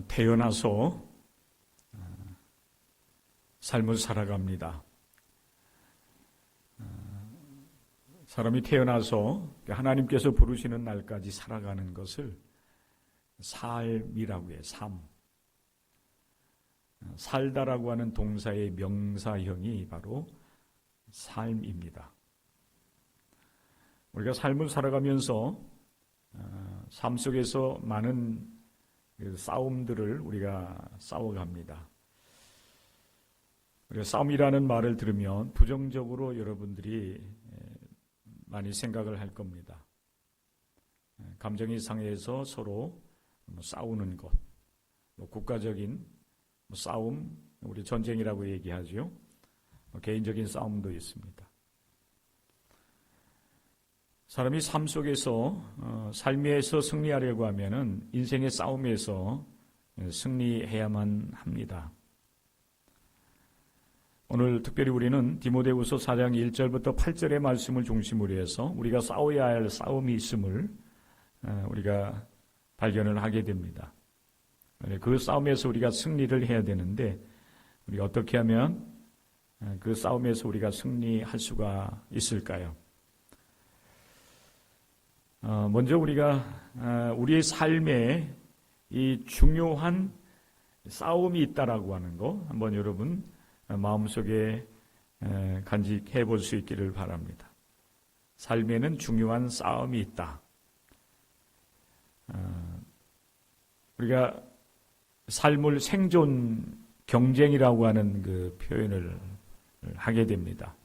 태어나서 삶을 살아갑니다. 사람이 태어나서 하나님께서 부르시는 날까지 살아가는 것을 삶이라고 해요. 삶. 살다라고 하는 동사의 명사형이 바로 삶입니다. 우리가 삶을 살아가면서 삶 속에서 많은 싸움들을 우리가 싸워갑니다. 우리가 싸움이라는 말을 들으면 부정적으로 여러분들이 많이 생각을 할 겁니다. 감정이 상해서 서로 싸우는 것, 국가적인 싸움, 우리 전쟁이라고 얘기하죠. 개인적인 싸움도 있습니다. 사람이 삶 속에서 삶에서 승리하려고 하면은 인생의 싸움에서 승리해야만 합니다. 오늘 특별히 우리는 디모데후서 4장 1절부터 8절의 말씀을 중심으로 해서 우리가 싸워야 할 싸움이 있음을 우리가 발견을 하게 됩니다. 그 싸움에서 우리가 승리를 해야 되는데 우리가 어떻게 하면 그 싸움에서 우리가 승리할 수가 있을까요? 먼저 우리가 우리의 삶에 이 중요한 싸움이 있다라고 하는 거 한번 여러분 마음속에 간직해 볼 수 있기를 바랍니다. 삶에는 중요한 싸움이 있다. 우리가 삶을 생존 경쟁이라고 하는 그 표현을 하게 됩니다.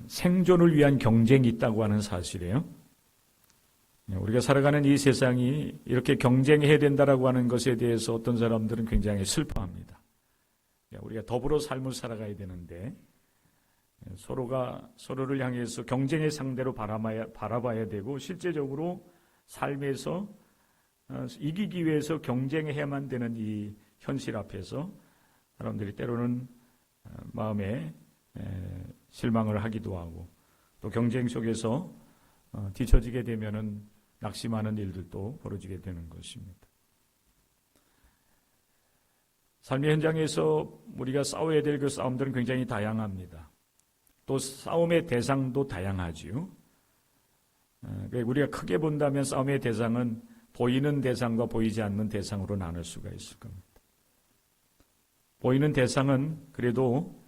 생존을 위한 경쟁이 있다고 하는 사실이에요. 우리가 살아가는 이 세상이 이렇게 경쟁해야 된다라고 하는 것에 대해서 어떤 사람들은 굉장히 슬퍼합니다. 우리가 더불어 삶을 살아가야 되는데 서로가 서로를 향해서 경쟁의 상대로 바라봐야 되고 실제적으로 삶에서 이기기 위해서 경쟁해야만 되는 이 현실 앞에서 사람들이 때로는 마음에 실망을 하기도 하고 또 경쟁 속에서 뒤처지게 되면은 낙심하는 일들도 벌어지게 되는 것입니다. 삶의 현장에서 우리가 싸워야 될 그 싸움들은 굉장히 다양합니다. 또 싸움의 대상도 다양하지요. 우리가 크게 본다면 싸움의 대상은 보이는 대상과 보이지 않는 대상으로 나눌 수가 있을 겁니다. 보이는 대상은 그래도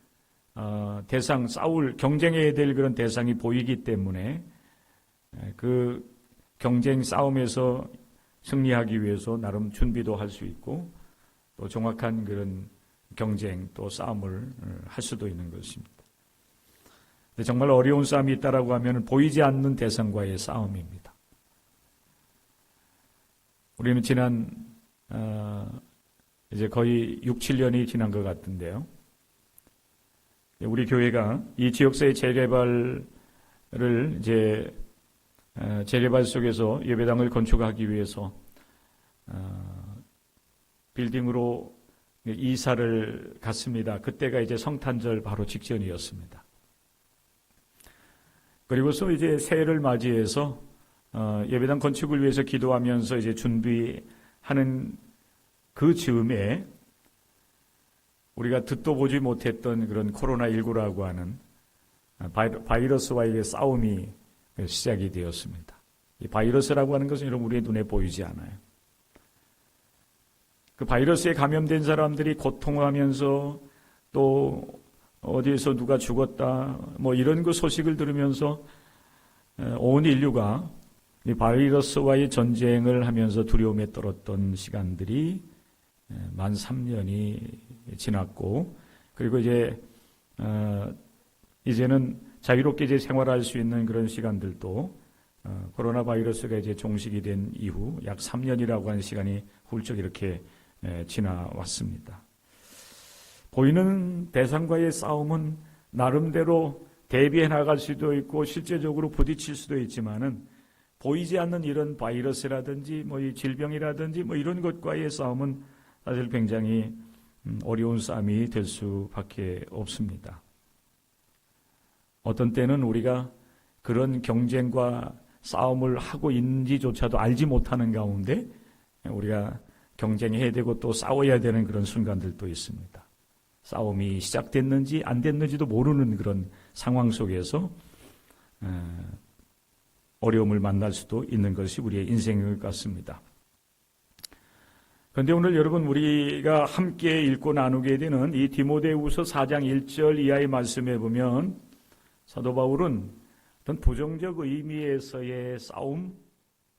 경쟁해야 될 그런 대상이 보이기 때문에 그 경쟁 싸움에서 승리하기 위해서 나름 준비도 할 수 있고 또 정확한 그런 경쟁 또 싸움을 할 수도 있는 것입니다. 정말 어려운 싸움이 있다라고 하면 보이지 않는 대상과의 싸움입니다. 우리는 지난 이제 거의 6, 7년이 지난 것 같은데요. 우리 교회가 이 지역사회 재개발을 이제 재개발 속에서 예배당을 건축하기 위해서 빌딩으로 이사를 갔습니다. 그때가 이제 성탄절 바로 직전이었습니다. 그리고서 이제 새해를 맞이해서 예배당 건축을 위해서 기도하면서 이제 준비하는 그 즈음에 우리가 듣도 보지 못했던 그런 코로나19라고 하는 바이러스와의 싸움이 시작이 되었습니다. 이 바이러스라고 하는 것은 여러분 우리의 눈에 보이지 않아요. 그 바이러스에 감염된 사람들이 고통하면서 또 어디에서 누가 죽었다 뭐 이런 그 소식을 들으면서 온 인류가 이 바이러스와의 전쟁을 하면서 두려움에 떨었던 시간들이 만 3년이 지났고 그리고 이제는 자유롭게 이제 생활할 수 있는 그런 시간들도 코로나 바이러스가 이제 종식이 된 이후 약 3년이라고 하는 시간이 훌쩍 이렇게 지나왔습니다. 보이는 대상과의 싸움은 나름대로 대비해 나갈 수도 있고 실제적으로 부딪힐 수도 있지만은 보이지 않는 이런 바이러스라든지 뭐 이 질병이라든지 뭐 이런 것과의 싸움은 사실 굉장히 어려운 싸움이 될 수밖에 없습니다. 어떤 때는 우리가 그런 경쟁과 싸움을 하고 있는지조차도 알지 못하는 가운데 우리가 경쟁해야 되고 또 싸워야 되는 그런 순간들도 있습니다. 싸움이 시작됐는지 안 됐는지도 모르는 그런 상황 속에서 어려움을 만날 수도 있는 것이 우리의 인생인 것 같습니다. 그런데 오늘 여러분 우리가 함께 읽고 나누게 되는 이 디모데후서 4장 1절 이하의 말씀에 보면 사도 바울은 어떤 부정적 의미에서의 싸움,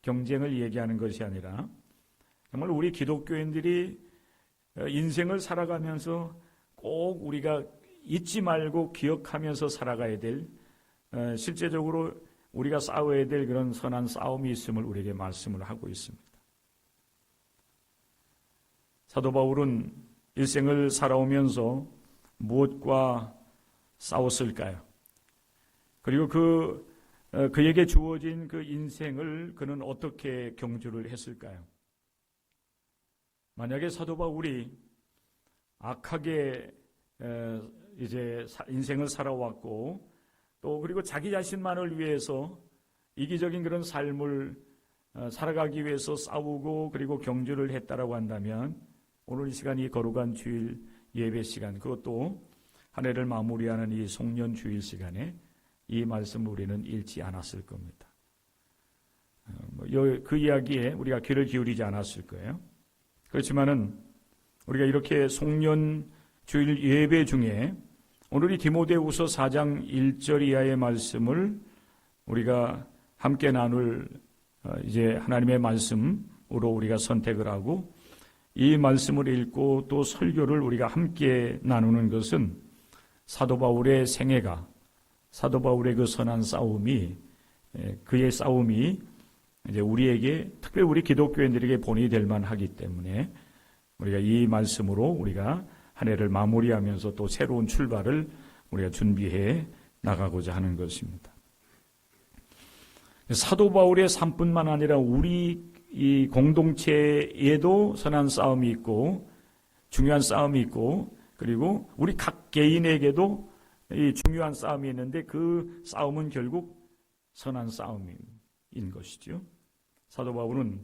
경쟁을 얘기하는 것이 아니라 정말 우리 기독교인들이 인생을 살아가면서 꼭 우리가 잊지 말고 기억하면서 살아가야 될 실제적으로 우리가 싸워야 될 그런 선한 싸움이 있음을 우리에게 말씀을 하고 있습니다. 사도 바울은 일생을 살아오면서 무엇과 싸웠을까요? 그리고 그에게 주어진 그 인생을 그는 어떻게 경주를 했을까요? 만약에 사도 바울이 악하게 이제 인생을 살아왔고 또 그리고 자기 자신만을 위해서 이기적인 그런 삶을 살아가기 위해서 싸우고 그리고 경주를 했다라고 한다면 오늘 이 시간 이 거룩한 주일 예배 시간 그것도 한 해를 마무리하는 이 송년 주일 시간에 이 말씀을 우리는 읽지 않았을 겁니다. 그 이야기에 우리가 귀를 기울이지 않았을 거예요. 그렇지만은 우리가 이렇게 송년 주일 예배 중에 오늘 이 디모데후서 4장 1절 이하의 말씀을 우리가 함께 나눌 이제 하나님의 말씀으로 우리가 선택을 하고 이 말씀을 읽고 또 설교를 우리가 함께 나누는 것은 사도 바울의 생애가 사도 바울의 그 선한 싸움이 그의 싸움이 이제 우리에게 특별히 우리 기독교인들에게 본이 될 만하기 때문에 우리가 이 말씀으로 우리가 한 해를 마무리하면서 또 새로운 출발을 우리가 준비해 나가고자 하는 것입니다. 사도 바울의 삶뿐만 아니라 우리 이 공동체에도 선한 싸움이 있고 중요한 싸움이 있고 그리고 우리 각 개인에게도 이 중요한 싸움이 있는데 그 싸움은 결국 선한 싸움인 것이죠. 사도 바울은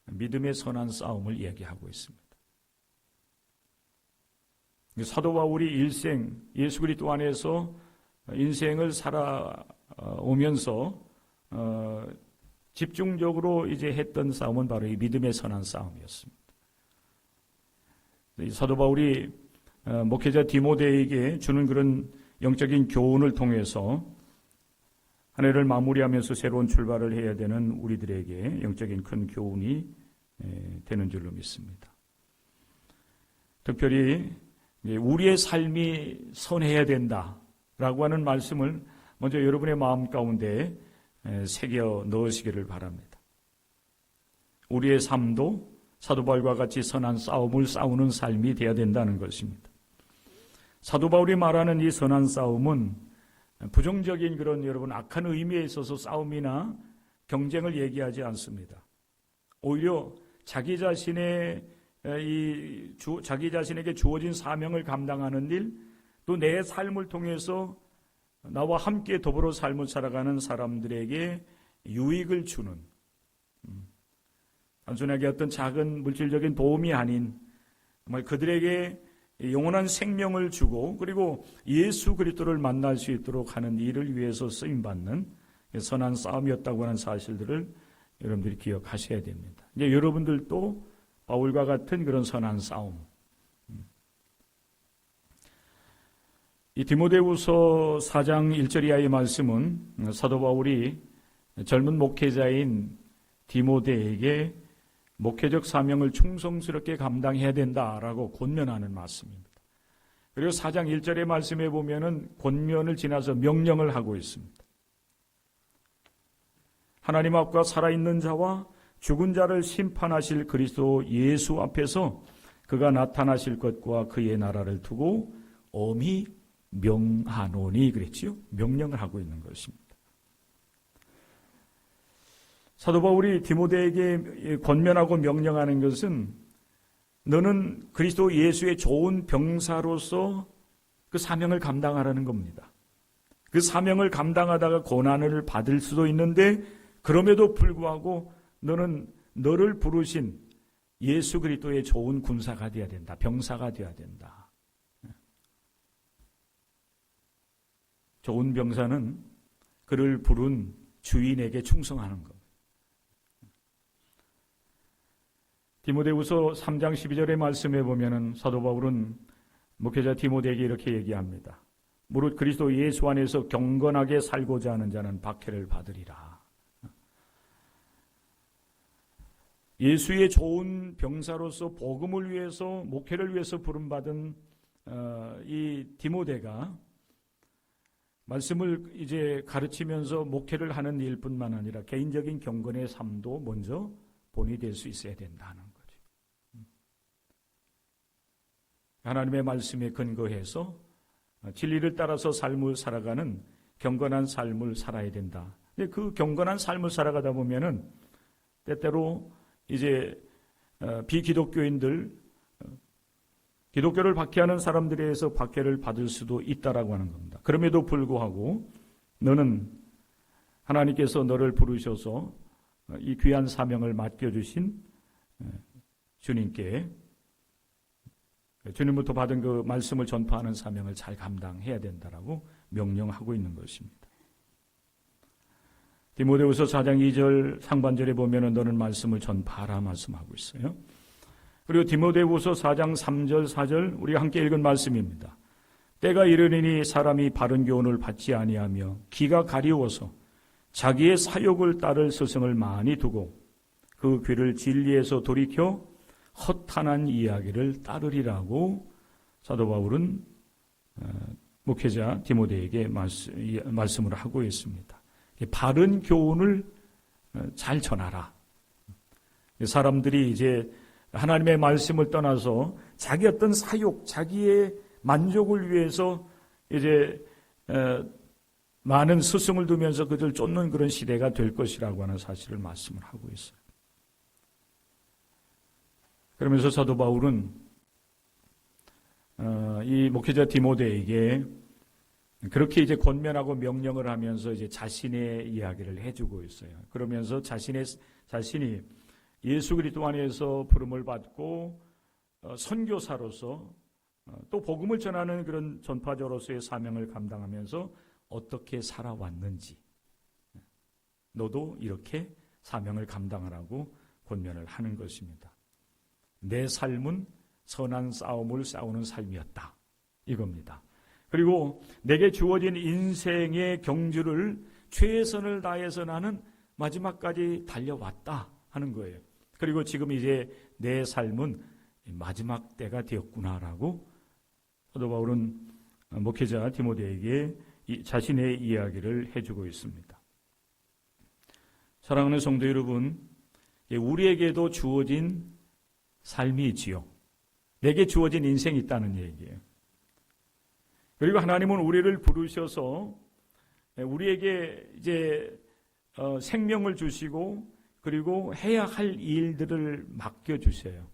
믿음의 선한 싸움을 이야기하고 있습니다. 사도 바울이 일생 예수 그리스도 안에서 인생을 살아오면서 집중적으로 이제 했던 싸움은 바로 이 믿음의 선한 싸움이었습니다. 사도 바울이 목회자 디모데에게 주는 그런 영적인 교훈을 통해서 한 해를 마무리하면서 새로운 출발을 해야 되는 우리들에게 영적인 큰 교훈이 되는 줄로 믿습니다. 특별히 우리의 삶이 선해야 된다라고 하는 말씀을 먼저 여러분의 마음 가운데 새겨 넣으시기를 바랍니다. 우리의 삶도 사도 바울과 같이 선한 싸움을 싸우는 삶이 되어야 된다는 것입니다. 사도 바울이 말하는 이 선한 싸움은 부정적인 그런 여러분 악한 의미에 있어서 싸움이나 경쟁을 얘기하지 않습니다. 오히려 자기 자신에게 주어진 사명을 감당하는 일, 또 내 삶을 통해서 나와 함께 더불어 삶을 살아가는 사람들에게 유익을 주는 단순하게 어떤 작은 물질적인 도움이 아닌 정말 그들에게 영원한 생명을 주고 그리고 예수 그리스도를 만날 수 있도록 하는 일을 위해서 쓰임받는 선한 싸움이었다고 하는 사실들을 여러분들이 기억하셔야 됩니다. 이제 여러분들도 바울과 같은 그런 선한 싸움. 이 디모데후서 4장 1절 이하의 말씀은 사도 바울이 젊은 목회자인 디모데에게 목회적 사명을 충성스럽게 감당해야 된다라고 권면하는 말씀입니다. 그리고 4장 1절의 말씀에 보면은 권면을 지나서 명령을 하고 있습니다. 하나님 앞과 살아있는 자와 죽은 자를 심판하실 그리스도 예수 앞에서 그가 나타나실 것과 그의 나라를 두고 엄히 명하노니 그랬지요. 명령을 하고 있는 것입니다. 사도 바울이 디모데에게 권면하고 명령하는 것은 너는 그리스도 예수의 좋은 병사로서 그 사명을 감당하라는 겁니다. 그 사명을 감당하다가 고난을 받을 수도 있는데 그럼에도 불구하고 너는 너를 부르신 예수 그리스도의 좋은 군사가 되어야 된다. 병사가 되어야 된다. 좋은 병사는 그를 부른 주인에게 충성하는 것. 디모데후서 3장 12절의 말씀에 보면은 사도 바울은 목회자 디모데에게 이렇게 얘기합니다. 무릇 그리스도 예수 안에서 경건하게 살고자 하는 자는 박해를 받으리라. 예수의 좋은 병사로서 복음을 위해서 목회를 위해서 부름받은 이 디모데가 말씀을 이제 가르치면서 목회를 하는 일뿐만 아니라 개인적인 경건의 삶도 먼저 본이 될 수 있어야 된다는 거죠. 하나님의 말씀에 근거해서 진리를 따라서 삶을 살아가는 경건한 삶을 살아야 된다. 근데 그 경건한 삶을 살아가다 보면은 때때로 이제 비기독교인들, 기독교를 박해하는 사람들에 의해서 박해를 받을 수도 있다라고 하는 겁니다. 그럼에도 불구하고 너는 하나님께서 너를 부르셔서 이 귀한 사명을 맡겨주신 주님께 주님부터 받은 그 말씀을 전파하는 사명을 잘 감당해야 된다라고 명령하고 있는 것입니다. 디모데후서 4장 2절 상반절에 보면은 너는 말씀을 전파하라 말씀하고 있어요. 그리고 디모데후서 4장 3절 4절 우리가 함께 읽은 말씀입니다. 때가 이르리니 사람이 바른 교훈을 받지 아니하며 귀가 가리워서 자기의 사욕을 따를 스승을 많이 두고 그 귀를 진리에서 돌이켜 허탄한 이야기를 따르리라고 사도 바울은 목회자 디모데에게 말씀을 하고 있습니다. 바른 교훈을 잘 전하라. 사람들이 이제 하나님의 말씀을 떠나서 자기 어떤 사욕, 자기의 만족을 위해서 이제 많은 스승을 두면서 그들 쫓는 그런 시대가 될 것이라고 하는 사실을 말씀을 하고 있어요. 그러면서 사도 바울은 이 목회자 디모데에게 그렇게 이제 권면하고 명령을 하면서 이제 자신의 이야기를 해주고 있어요. 그러면서 자신이 예수 그리스도 안에서 부름을 받고 선교사로서 또 복음을 전하는 그런 전파자로서의 사명을 감당하면서 어떻게 살아왔는지 너도 이렇게 사명을 감당하라고 권면을 하는 것입니다. 내 삶은 선한 싸움을 싸우는 삶이었다. 이겁니다. 그리고 내게 주어진 인생의 경주를 최선을 다해서 나는 마지막까지 달려왔다 하는 거예요. 그리고 지금 이제 내 삶은 마지막 때가 되었구나라고 사도 바울은 목회자 디모데에게 자신의 이야기를 해주고 있습니다. 사랑하는 성도 여러분, 우리에게도 주어진 삶이 있지요. 내게 주어진 인생이 있다는 얘기예요. 그리고 하나님은 우리를 부르셔서 우리에게 이제 생명을 주시고 그리고 해야 할 일들을 맡겨주세요.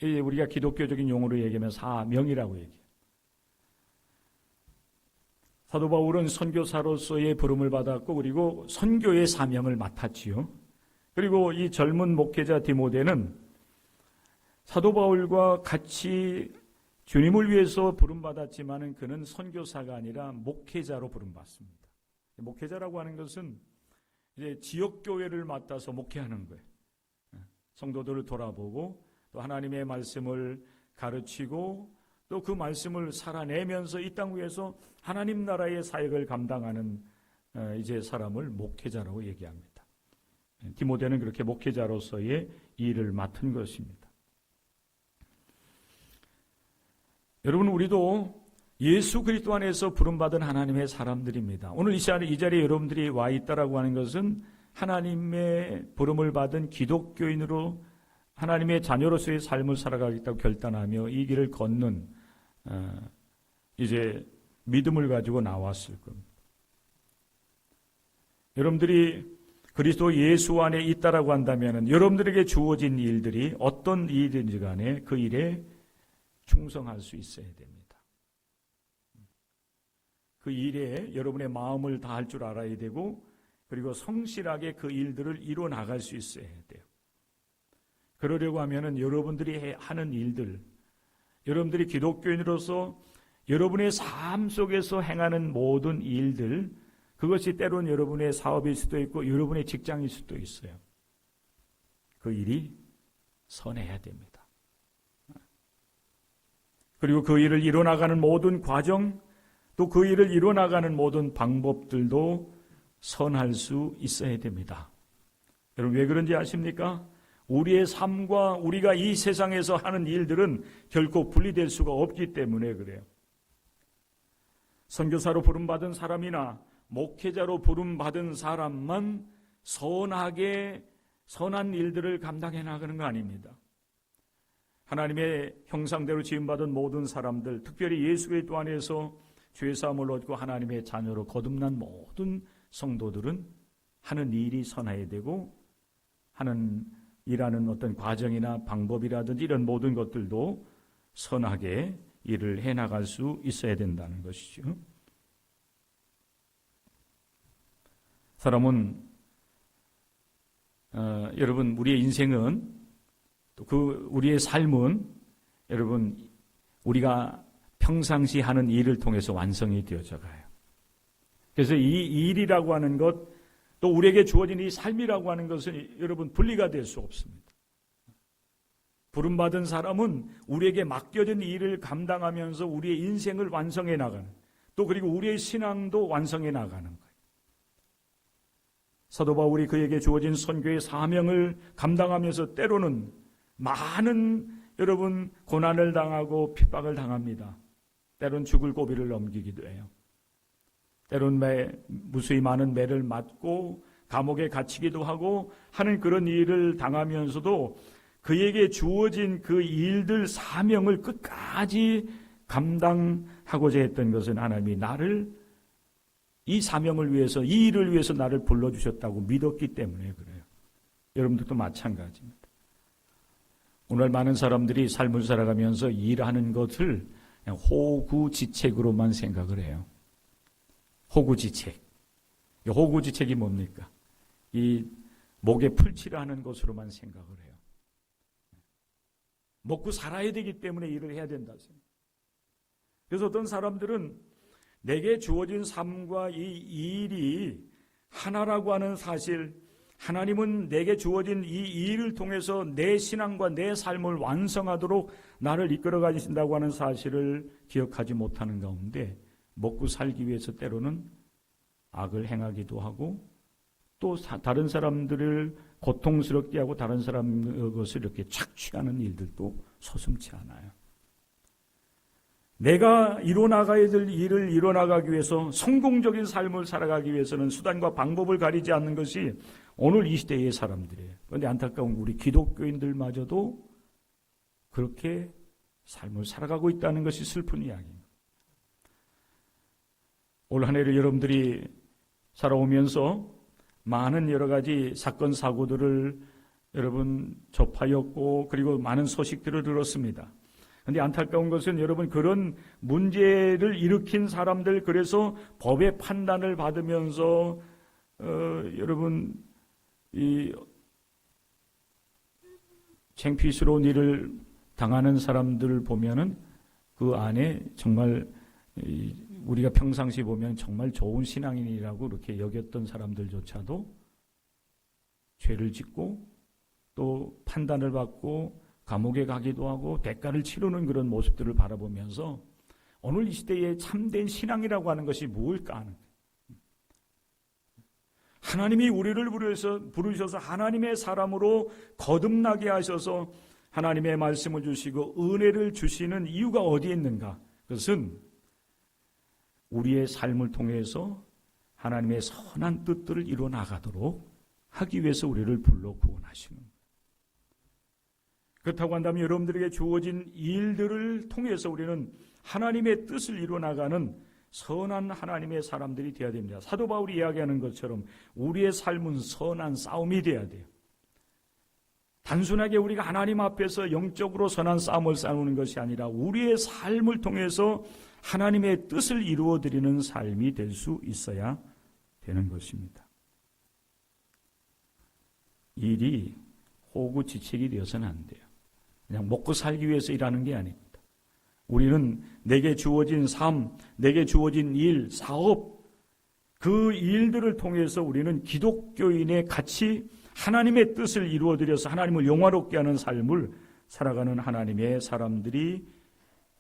우리가 기독교적인 용어로 얘기하면 사명이라고 얘기해요. 사도 바울은 선교사로서의 부름을 받았고 그리고 선교의 사명을 맡았지요. 그리고 이 젊은 목회자 디모데는 사도 바울과 같이 주님을 위해서 부름받았지만은 그는 선교사가 아니라 목회자로 부름받습니다. 목회자라고 하는 것은 이제 지역교회를 맡아서 목회하는 거예요. 성도들을 돌아보고 또 하나님의 말씀을 가르치고 또 그 말씀을 살아내면서 이 땅 위에서 하나님 나라의 사역을 감당하는 이제 사람을 목회자라고 얘기합니다. 디모데는 그렇게 목회자로서의 일을 맡은 것입니다. 여러분, 우리도 예수 그리스도 안에서 부름받은 하나님의 사람들입니다. 오늘 이 자리에 여러분들이 와 있다라고 하는 것은 하나님의 부름을 받은 기독교인으로 하나님의 자녀로서의 삶을 살아가겠다고 결단하며 이 길을 걷는 이제 믿음을 가지고 나왔을 겁니다. 여러분들이 그리스도 예수 안에 있다라고 한다면 여러분들에게 주어진 일들이 어떤 일이든지 간에 그 일에 충성할 수 있어야 됩니다. 그 일에 여러분의 마음을 다할 줄 알아야 되고 그리고 성실하게 그 일들을 이루어 나갈 수 있어야 돼요. 그러려고 하면은 여러분들이 하는 일들, 여러분들이 기독교인으로서 여러분의 삶 속에서 행하는 모든 일들, 그것이 때론 여러분의 사업일 수도 있고 여러분의 직장일 수도 있어요. 그 일이 선해야 됩니다. 그리고 그 일을 이뤄나가는 모든 과정, 또 그 일을 이뤄나가는 모든 방법들도 선할 수 있어야 됩니다. 여러분 왜 그런지 아십니까? 우리의 삶과 우리가 이 세상에서 하는 일들은 결코 분리될 수가 없기 때문에 그래요. 선교사로 부름받은 사람이나 목회자로 부름받은 사람만 선하게 선한 일들을 감당해 나가는 거 아닙니다. 하나님의 형상대로 지음받은 모든 사람들, 특별히 예수 그리스도 안에서 죄사함을 얻고 하나님의 자녀로 거듭난 모든 성도들은 하는 일이 선해야 되고 하는 일하는 어떤 과정이나 방법이라든지 이런 모든 것들도 선하게 일을 해나갈 수 있어야 된다는 것이죠. 사람은 여러분 우리의 인생은 또 우리의 삶은 여러분 우리가 평상시 하는 일을 통해서 완성이 되어져 가요. 그래서 이 일이라고 하는 것 또 우리에게 주어진 이 삶이라고 하는 것은 여러분 분리가 될 수 없습니다. 부름받은 사람은 우리에게 맡겨진 일을 감당하면서 우리의 인생을 완성해 나가는 또 그리고 우리의 신앙도 완성해 나가는 거예요. 사도 바울이 그에게 주어진 선교의 사명을 감당하면서 때로는 많은 여러분 고난을 당하고 핍박을 당합니다. 때론 죽을 고비를 넘기기도 해요. 때론 무수히 많은 매를 맞고 감옥에 갇히기도 하고 하는 그런 일을 당하면서도 그에게 주어진 그 일들 사명을 끝까지 감당하고자 했던 것은 하나님이 나를 이 사명을 위해서 이 일을 위해서 나를 불러주셨다고 믿었기 때문에 그래요. 여러분들도 마찬가지입니다. 오늘 많은 사람들이 삶을 살아가면서 일하는 것을 그냥 호구지책으로만 생각을 해요. 호구지책. 호구지책이 뭡니까? 이 목에 풀칠하는 것으로만 생각을 해요. 먹고 살아야 되기 때문에 일을 해야 된다. 그래서 어떤 사람들은 내게 주어진 삶과 이 일이 하나라고 하는 사실, 하나님은 내게 주어진 이 일을 통해서 내 신앙과 내 삶을 완성하도록 나를 이끌어 가신다고 하는 사실을 기억하지 못하는 가운데 먹고 살기 위해서 때로는 악을 행하기도 하고 또 다른 사람들을 고통스럽게 하고 다른 사람 것을 이렇게 착취하는 일들도 서슴지 않아요. 내가 이뤄나가야 될 일을 이뤄나가기 위해서 성공적인 삶을 살아가기 위해서는 수단과 방법을 가리지 않는 것이 오늘 이 시대의 사람들이에요. 그런데 안타까운 우리 기독교인들마저도 그렇게 삶을 살아가고 있다는 것이 슬픈 이야기입니다. 올 한 해를 여러분들이 살아오면서 많은 여러 가지 사건 사고들을 여러분 접하였고 그리고 많은 소식들을 들었습니다. 그런데 안타까운 것은 여러분 그런 문제를 일으킨 사람들 그래서 법의 판단을 받으면서 여러분 이 창피스러운 일을 당하는 사람들을 보면은 그 안에 정말 우리가 평상시 보면 정말 좋은 신앙인이라고 이렇게 여겼던 사람들조차도 죄를 짓고 또 판단을 받고 감옥에 가기도 하고 대가를 치르는 그런 모습들을 바라보면서 오늘 이 시대에 참된 신앙이라고 하는 것이 무엇일까 하는 거예요. 하나님이 우리를 부르셔서 하나님의 사람으로 거듭나게 하셔서 하나님의 말씀을 주시고 은혜를 주시는 이유가 어디에 있는가? 그것은 우리의 삶을 통해서 하나님의 선한 뜻들을 이루어 나가도록 하기 위해서 우리를 불러 구원하시는 거예요. 그렇다고 한다면 여러분들에게 주어진 일들을 통해서 우리는 하나님의 뜻을 이루어 나가는 선한 하나님의 사람들이 되어야 됩니다. 사도 바울이 이야기하는 것처럼 우리의 삶은 선한 싸움이 되어야 돼요. 단순하게 우리가 하나님 앞에서 영적으로 선한 싸움을 싸우는 것이 아니라 우리의 삶을 통해서 하나님의 뜻을 이루어드리는 삶이 될 수 있어야 되는 것입니다. 일이 호구지책이 되어서는 안 돼요. 그냥 먹고 살기 위해서 일하는 게 아닙니다. 우리는 내게 주어진 삶, 내게 주어진 일, 사업, 그 일들을 통해서 우리는 기독교인의 같이 하나님의 뜻을 이루어드려서 하나님을 영화롭게 하는 삶을 살아가는 하나님의 사람들이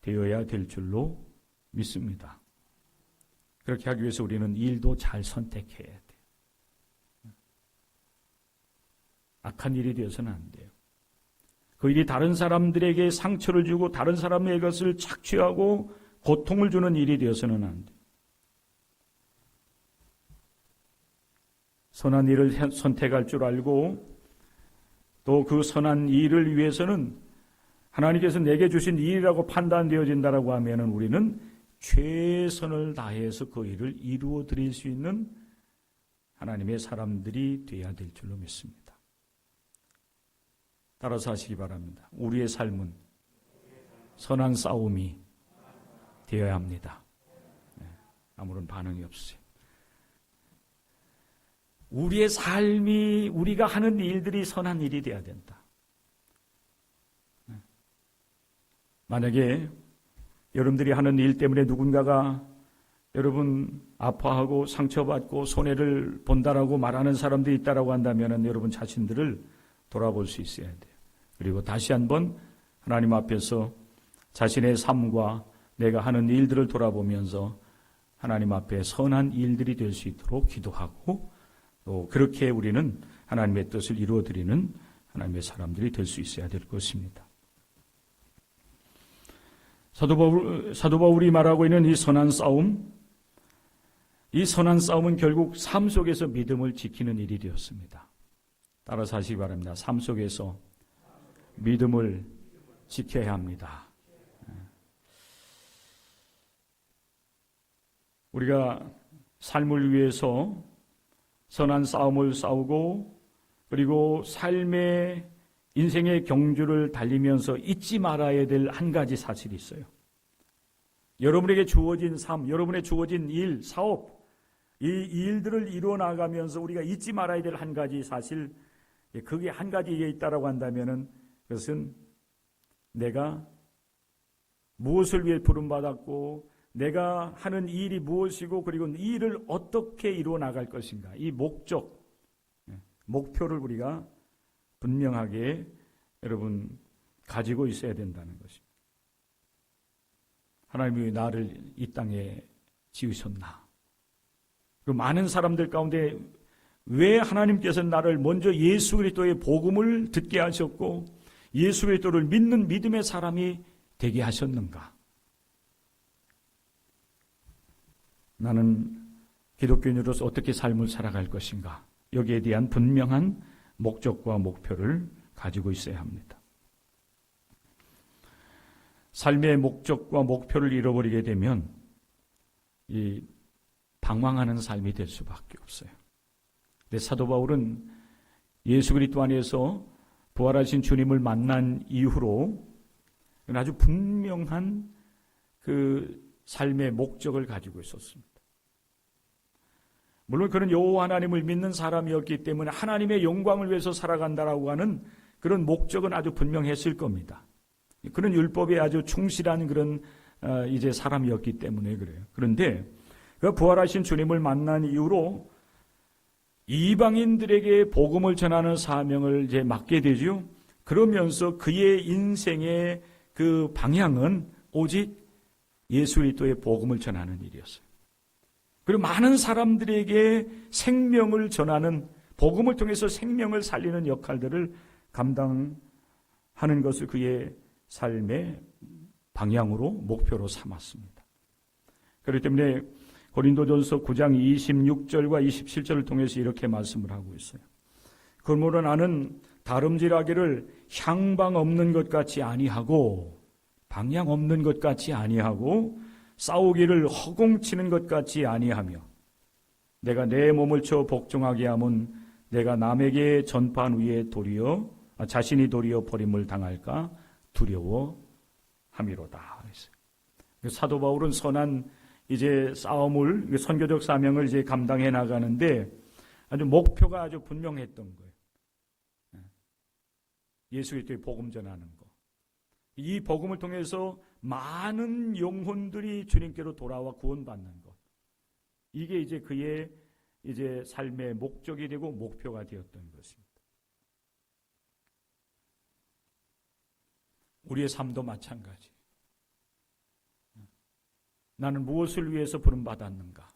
되어야 될 줄로 믿습니다. 그렇게 하기 위해서 우리는 일도 잘 선택해야 돼요. 악한 일이 되어서는 안 돼요. 그 일이 다른 사람들에게 상처를 주고 다른 사람의 것을 착취하고 고통을 주는 일이 되어서는 안 돼요. 선한 일을 선택할 줄 알고 또 그 선한 일을 위해서는 하나님께서 내게 주신 일이라고 판단되어진다라고 하면은 우리는 최선을 다해서 그 일을 이루어 드릴 수 있는 하나님의 사람들이 되어야 될 줄로 믿습니다. 따라서 하시기 바랍니다. 우리의 삶은 선한 싸움이 되어야 합니다. 아무런 반응이 없어요. 우리의 삶이, 우리가 하는 일들이 선한 일이 되어야 된다. 만약에 여러분들이 하는 일 때문에 누군가가 여러분 아파하고 상처받고 손해를 본다라고 말하는 사람들이 있다라고 한다면 여러분 자신들을 돌아볼 수 있어야 돼요. 그리고 다시 한번 하나님 앞에서 자신의 삶과 내가 하는 일들을 돌아보면서 하나님 앞에 선한 일들이 될 수 있도록 기도하고 또 그렇게 우리는 하나님의 뜻을 이루어드리는 하나님의 사람들이 될 수 있어야 될 것입니다. 사도 바울이 말하고 있는 이 선한 싸움, 이 선한 싸움은 결국 삶 속에서 믿음을 지키는 일이 되었습니다. 따라서 하시기 바랍니다. 삶 속에서 믿음을 지켜야 합니다. 우리가 삶을 위해서 선한 싸움을 싸우고 그리고 삶의 인생의 경주를 달리면서 잊지 말아야 될 한 가지 사실이 있어요. 여러분에게 주어진 삶, 여러분의 주어진 일, 사업, 이 일들을 이루어 나가면서 우리가 잊지 말아야 될 한 가지 사실, 그게 한 가지에 있다라고 한다면은 그것은 내가 무엇을 위해 부름받았고 내가 하는 일이 무엇이고 그리고 이 일을 어떻게 이루어 나갈 것인가, 이 목적, 목표를 우리가 분명하게 여러분 가지고 있어야 된다는 것입니다. 하나님이 나를 이 땅에 지으셨나? 그 많은 사람들 가운데 왜 하나님께서는 나를 먼저 예수 그리스도의 복음을 듣게 하셨고 예수 그리스도를 믿는 믿음의 사람이 되게 하셨는가? 나는 기독교인으로서 어떻게 삶을 살아갈 것인가? 여기에 대한 분명한 목적과 목표를 가지고 있어야 합니다. 삶의 목적과 목표를 잃어버리게 되면 이 방황하는 삶이 될 수밖에 없어요. 근데 사도 바울은 예수 그리스도 안에서 부활하신 주님을 만난 이후로 아주 분명한 그 삶의 목적을 가지고 있었습니다. 물론 그는 여호와 하나님을 믿는 사람이었기 때문에 하나님의 영광을 위해서 살아간다라고 하는 그런 목적은 아주 분명했을 겁니다. 그는 율법에 아주 충실한 그런 이제 사람이었기 때문에 그래요. 그런데 그 부활하신 주님을 만난 이후로 이방인들에게 복음을 전하는 사명을 이제 맡게 되죠. 그러면서 그의 인생의 그 방향은 오직 예수 그리스도의 복음을 전하는 일이었어요. 그리고 많은 사람들에게 생명을 전하는, 복음을 통해서 생명을 살리는 역할들을 감당하는 것을 그의 삶의 방향으로, 목표로 삼았습니다. 그렇기 때문에 고린도전서 9장 26절과 27절을 통해서 이렇게 말씀을 하고 있어요. 그러므로 나는 다름질하기를 향방 없는 것 같이 아니하고, 방향 없는 것 같이 아니하고, 싸우기를 허공치는 것 같이 아니하며, 내가 내 몸을 쳐 복종하게 하면 내가 남에게 전파한 후에 자신이 도리어 버림을 당할까 두려워함이로다. 사도 바울은 선한 이제 싸움을, 선교적 사명을 이제 감당해 나가는데 아주 목표가 아주 분명했던 거예요. 예수 그리스도의 복음 전하는 것. 이 복음을 통해서 많은 영혼들이 주님께로 돌아와 구원받는 것. 이게 이제 그의 이제 삶의 목적이 되고 목표가 되었던 것입니다. 우리의 삶도 마찬가지. 나는 무엇을 위해서 부름받았는가?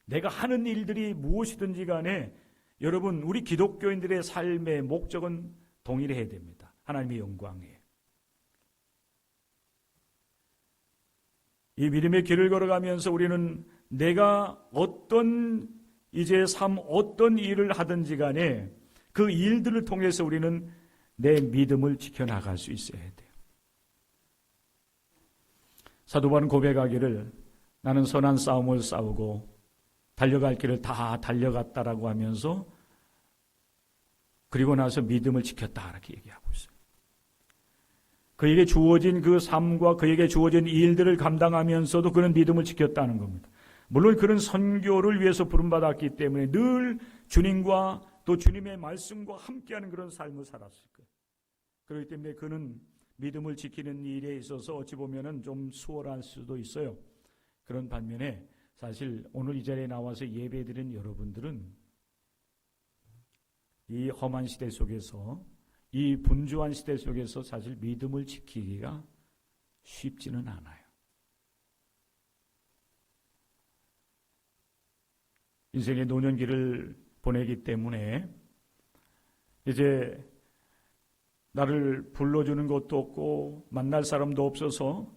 내가 하는 일들이 무엇이든지 간에 여러분 우리 기독교인들의 삶의 목적은 동일해야 됩니다. 하나님의 영광이에요. 이 믿음의 길을 걸어가면서 우리는 내가 어떤 일을 하든지 간에 그 일들을 통해서 우리는 내 믿음을 지켜나갈 수 있어야 돼요. 사도 바울은 고백하기를 나는 선한 싸움을 싸우고 달려갈 길을 다 달려갔다라고 하면서 그리고 나서 믿음을 지켰다 이렇게 얘기하고 있어요. 그에게 주어진 그 삶과 그에게 주어진 일들을 감당하면서도 그는 믿음을 지켰다는 겁니다. 물론 그는 선교를 위해서 부름받았기 때문에 늘 주님과 또 주님의 말씀과 함께하는 그런 삶을 살았을 거예요. 그렇기 때문에 그는 믿음을 지키는 일에 있어서 어찌 보면은 좀 수월할 수도 있어요. 그런 반면에 사실 오늘 이 자리에 나와서 예배드린 여러분들은 이 험한 시대 속에서 이 분주한 시대 속에서 사실 믿음을 지키기가 쉽지는 않아요. 인생의 노년기를 보내기 때문에 이제 나를 불러주는 것도 없고 만날 사람도 없어서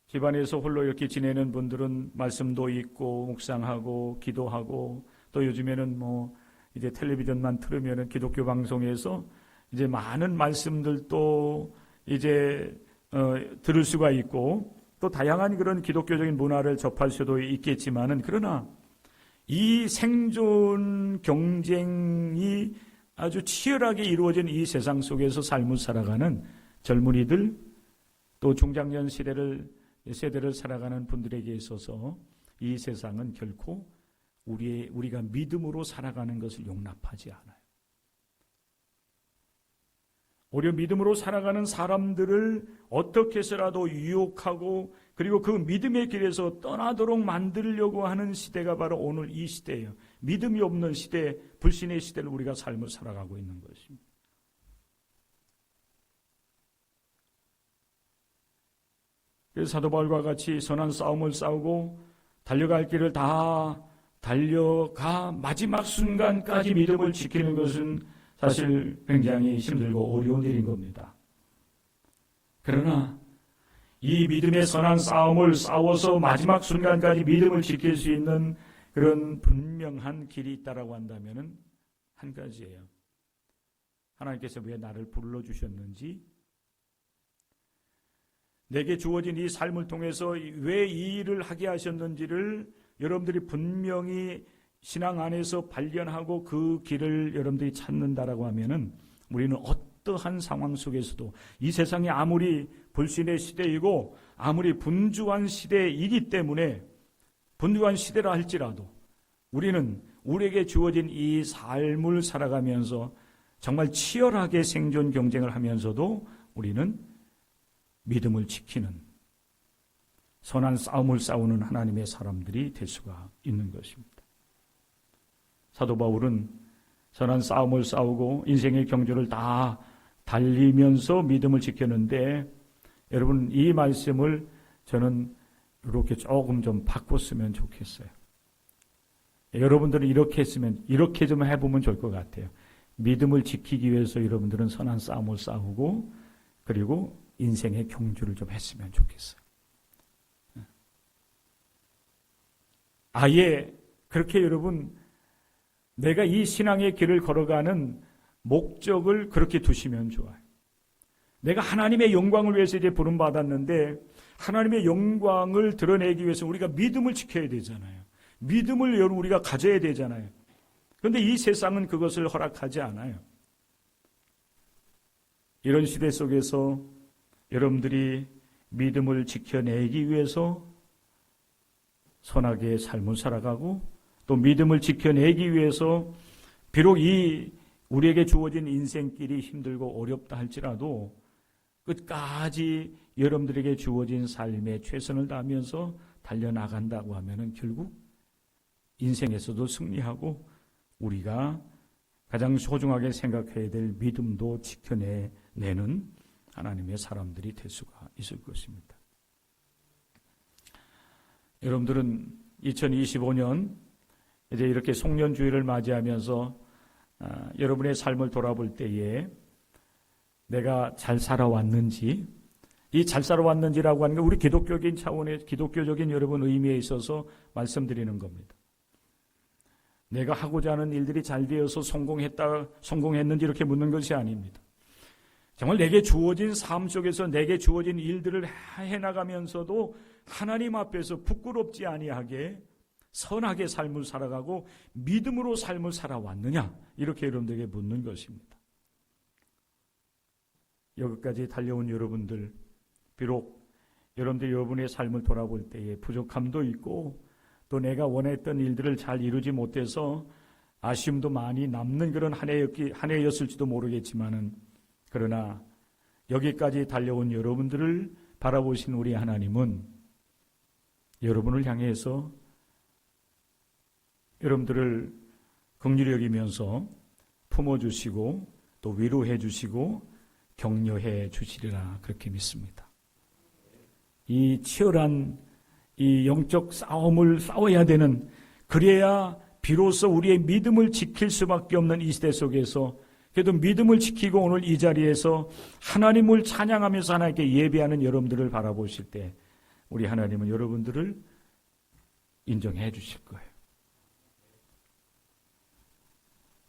집안에서 홀로 이렇게 지내는 분들은 말씀도 읽고 묵상하고 기도하고 또 요즘에는 이제 텔레비전만 틀으면은 기독교 방송에서 이제 많은 말씀들도 이제 들을 수가 있고 또 다양한 그런 기독교적인 문화를 접할 수도 있겠지만은 그러나 이 생존 경쟁이 아주 치열하게 이루어진 이 세상 속에서 삶을 살아가는 젊은이들 또 중장년 세대를 살아가는 분들에게 있어서 이 세상은 결코 우리가 믿음으로 살아가는 것을 용납하지 않아요. 오히려 믿음으로 살아가는 사람들을 어떻게 해서라도 유혹하고 그리고 그 믿음의 길에서 떠나도록 만들려고 하는 시대가 바로 오늘 이 시대예요. 믿음이 없는 시대, 불신의 시대를 우리가 삶을 살아가고 있는 것입니다. 그래서 사도 바울과 같이 선한 싸움을 싸우고 달려갈 길을 다 달려가 마지막 순간까지 믿음을 지키는 것은 사실 굉장히 힘들고 어려운 일인 겁니다. 그러나 이 믿음의 선한 싸움을 싸워서 마지막 순간까지 믿음을 지킬 수 있는 그런 분명한 길이 있다라고 한다면은 한 가지예요. 하나님께서 왜 나를 불러주셨는지, 내게 주어진 이 삶을 통해서 왜 이 일을 하게 하셨는지를 여러분들이 분명히 신앙 안에서 발견하고 그 길을 여러분들이 찾는다라고 하면은 우리는 어떠한 상황 속에서도 이 세상이 아무리 불신의 시대이고 아무리 분주한 시대이기 때문에 분주한 시대라 할지라도 우리는 우리에게 주어진 이 삶을 살아가면서 정말 치열하게 생존 경쟁을 하면서도 우리는 믿음을 지키는 선한 싸움을 싸우는 하나님의 사람들이 될 수가 있는 것입니다. 사도 바울은 선한 싸움을 싸우고 인생의 경주를 다 달리면서 믿음을 지켰는데 여러분 이 말씀을 저는 이렇게 조금 좀 바꿨으면 좋겠어요. 여러분들은 이렇게 했으면 이렇게 좀 해보면 좋을 것 같아요. 믿음을 지키기 위해서 여러분들은 선한 싸움을 싸우고 그리고 인생의 경주를 좀 했으면 좋겠어요. 아예 그렇게 여러분 내가 이 신앙의 길을 걸어가는 목적을 그렇게 두시면 좋아요. 내가 하나님의 영광을 위해서 이제 부름받았는데 하나님의 영광을 드러내기 위해서 우리가 믿음을 지켜야 되잖아요. 믿음을 여러분 우리가 가져야 되잖아요. 그런데 이 세상은 그것을 허락하지 않아요. 이런 시대 속에서 여러분들이 믿음을 지켜내기 위해서 선하게 삶을 살아가고 또 믿음을 지켜내기 위해서 비록 이 우리에게 주어진 인생길이 힘들고 어렵다 할지라도 끝까지 여러분들에게 주어진 삶에 최선을 다하면서 달려나간다고 하면은 결국 인생에서도 승리하고 우리가 가장 소중하게 생각해야 될 믿음도 지켜내는 하나님의 사람들이 될 수가 있을 것입니다. 여러분들은 2025년 이제 이렇게 송년주일을 맞이하면서 여러분의 삶을 돌아볼 때에 내가 잘 살아왔는지, 이 잘 살아왔는지라고 하는 게 우리 기독교적인 차원의 기독교적인 여러분 의미에 있어서 말씀드리는 겁니다. 내가 하고자 하는 일들이 잘 되어서 성공했는지 이렇게 묻는 것이 아닙니다. 정말 내게 주어진 삶 속에서 내게 주어진 일들을 해나가면서도 하나님 앞에서 부끄럽지 아니하게 선하게 삶을 살아가고 믿음으로 삶을 살아왔느냐, 이렇게 여러분들에게 묻는 것입니다. 여기까지 달려온 여러분들, 비록 여러분의 삶을 돌아볼 때에 부족함도 있고 또 내가 원했던 일들을 잘 이루지 못해서 아쉬움도 많이 남는 그런 한 해였을지도 모르겠지만은, 그러나 여기까지 달려온 여러분들을 바라보신 우리 하나님은 여러분을 향해서 여러분들을 긍휼히 여기면서 품어주시고 또 위로해 주시고 격려해 주시리라, 그렇게 믿습니다. 이 치열한 이 영적 싸움을 싸워야 되는, 그래야 비로소 우리의 믿음을 지킬 수밖에 없는 이 시대 속에서 그래도 믿음을 지키고 오늘 이 자리에서 하나님을 찬양하면서 하나님께 예배하는 여러분들을 바라보실 때 우리 하나님은 여러분들을 인정해 주실 거예요.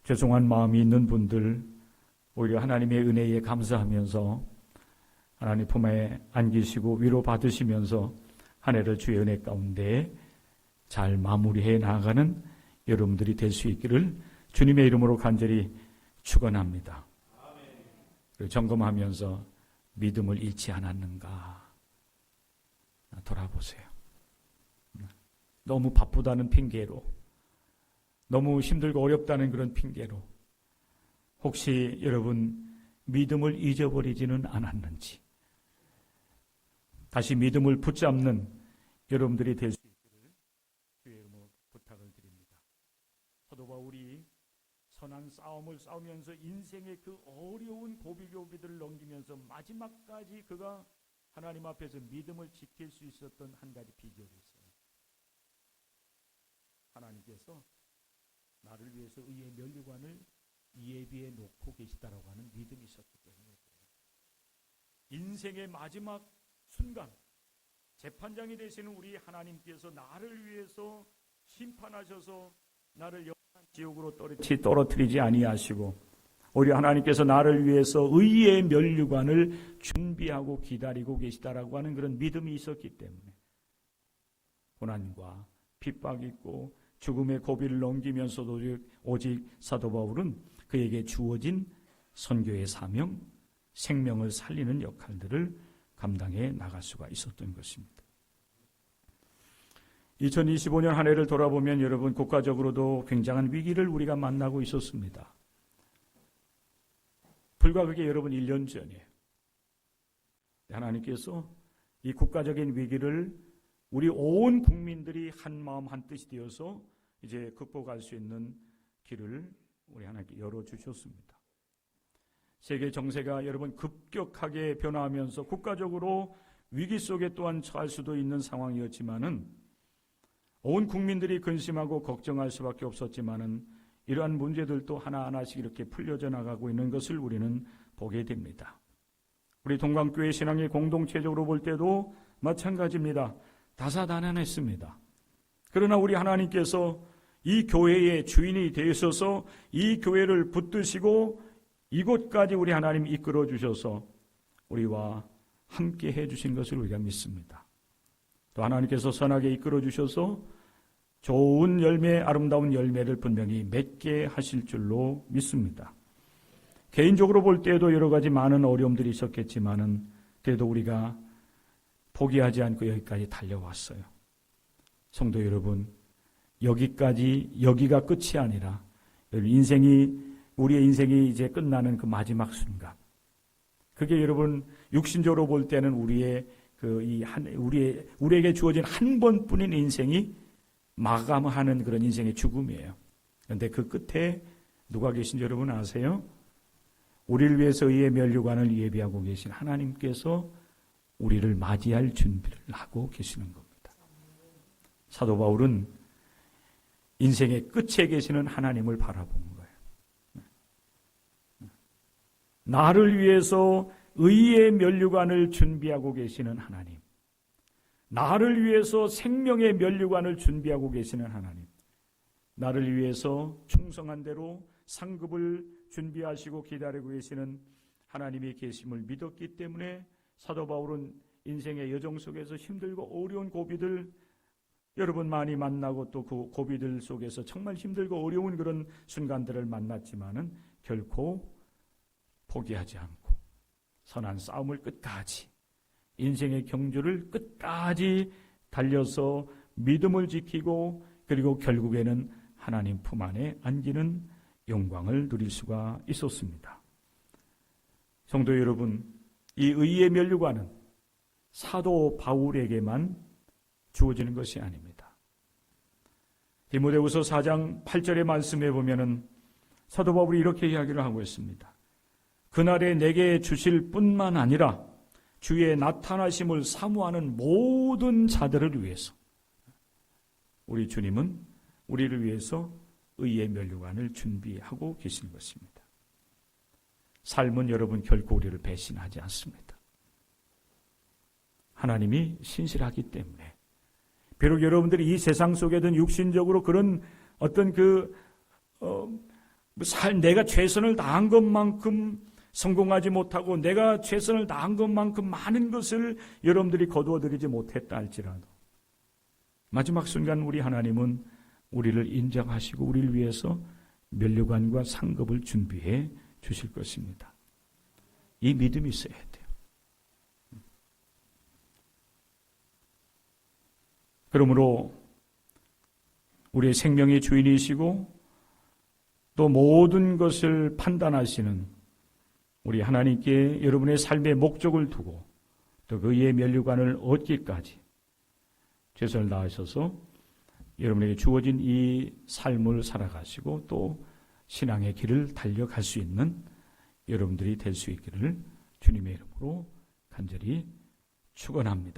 죄송한 마음이 있는 분들, 오히려 하나님의 은혜에 감사하면서 하나님 품에 안기시고 위로받으시면서 한 해를 주의 은혜 가운데 잘 마무리해 나가는 여러분들이 될 수 있기를 주님의 이름으로 간절히 축원합니다. 그리고 점검하면서 믿음을 잃지 않았는가 돌아보세요. 너무 바쁘다는 핑계로, 너무 힘들고 어렵다는 그런 핑계로 혹시 여러분 믿음을 잊어버리지는 않았는지, 다시 믿음을 붙잡는 여러분들이 될 수 있기를 주의 이름으로 부탁을 드립니다. 사도 바울이 선한 싸움을 싸우면서 인생의 그 어려운 고비고비들을 넘기면서 마지막까지 그가 하나님 앞에서 믿음을 지킬 수 있었던 한 가지 비결이 있어요. 하나님께서 나를 위해서 의의 면류관을 예비해 놓고 계시다라고 하는 믿음이 있었기 때문에 인생의 마지막 순간 재판장이 되시는 우리 하나님께서 나를 위해서 심판하셔서 나를 영원한 지옥으로 떨어뜨리지 아니하시고 오히려 하나님께서 나를 위해서 의의 면류관을 준비하고 기다리고 계시다라고 하는 그런 믿음이 있었기 때문에 고난과 핍박이 있고 죽음의 고비를 넘기면서도 오직 사도 바울은 그에게 주어진 선교의 사명, 생명을 살리는 역할들을 감당해 나갈 수가 있었던 것입니다. 2025년 한 해를 돌아보면 여러분 국가적으로도 굉장한 위기를 우리가 만나고 있었습니다. 불과 그게 여러분 1년 전이에요. 하나님께서 이 국가적인 위기를 우리 온 국민들이 한 마음 한 뜻이 되어서 이제 극복할 수 있는 길을 우리 하나님께 열어주셨습니다. 세계 정세가 여러분 급격하게 변화하면서 국가적으로 위기 속에 또한 처할 수도 있는 상황이었지만은 온 국민들이 근심하고 걱정할 수밖에 없었지만은 이러한 문제들도 하나하나씩 이렇게 풀려져 나가고 있는 것을 우리는 보게 됩니다. 우리 동강교회 신앙의 공동체적으로 볼 때도 마찬가지입니다. 다사다난했습니다. 그러나 우리 하나님께서 이 교회의 주인이 되셔서 이 교회를 붙드시고 이곳까지 우리 하나님 이끌어 주셔서 우리와 함께 해주신 것을 우리가 믿습니다. 또 하나님께서 선하게 이끌어 주셔서 좋은 열매, 아름다운 열매를 분명히 맺게 하실 줄로 믿습니다. 개인적으로 볼 때에도 여러 가지 많은 어려움들이 있었겠지만은 그래도 우리가 포기하지 않고 여기까지 달려왔어요. 성도 여러분, 여기가 끝이 아니라 인생이 우리의 인생이 이제 끝나는 그 마지막 순간. 그게 여러분 육신적으로 볼 때는 우리에게 주어진 한 번뿐인 인생이 마감하는 그런 인생의 죽음이에요. 그런데 그 끝에 누가 계신지 여러분 아세요? 우리를 위해서 의의 면류관을 예비하고 계신 하나님께서 우리를 맞이할 준비를 하고 계시는 겁니다. 사도 바울은 인생의 끝에 계시는 하나님을 바라본 거예요. 나를 위해서 의의 면류관을 준비하고 계시는 하나님, 나를 위해서 생명의 면류관을 준비하고 계시는 하나님, 나를 위해서 충성한 대로 상급을 준비하시고 기다리고 계시는 하나님의 계심을 믿었기 때문에 사도 바울은 인생의 여정 속에서 힘들고 어려운 고비들 여러분 많이 만나고 또 그 고비들 속에서 정말 힘들고 어려운 그런 순간들을 만났지만은 결코 포기하지 않고 선한 싸움을 끝까지 인생의 경주를 끝까지 달려서 믿음을 지키고 그리고 결국에는 하나님 품 안에 안기는 영광을 누릴 수가 있었습니다. 성도 여러분, 이 의의 면류관은 사도 바울에게만 주어지는 것이 아닙니다. 디모데후서 4장 8절의 말씀에 보면은 사도 바울이 이렇게 이야기를 하고 있습니다. 그날에 내게 주실 뿐만 아니라 주의 나타나심을 사모하는 모든 자들을 위해서 우리 주님은 우리를 위해서 의의 면류관을 준비하고 계시는 것입니다. 삶은 여러분 결코 우리를 배신하지 않습니다. 하나님이 신실하기 때문에 비록 여러분들이 이 세상 속에든 육신적으로 그런 어떤 내가 최선을 다한 것만큼 성공하지 못하고 내가 최선을 다한 것만큼 많은 것을 여러분들이 거두어들이지 못했다 할지라도 마지막 순간 우리 하나님은 우리를 인정하시고 우리를 위해서 면류관과 상급을 준비해 주실 것입니다. 이 믿음이 있어야 돼요. 그러므로 우리의 생명의 주인이시고 또 모든 것을 판단하시는 우리 하나님께 여러분의 삶의 목적을 두고 또 그의 면류관을 얻기까지 최선을 다하셔서 여러분에게 주어진 이 삶을 살아가시고 또 신앙의 길을 달려갈 수 있는 여러분들이 될 수 있기를 주님의 이름으로 간절히 축원합니다.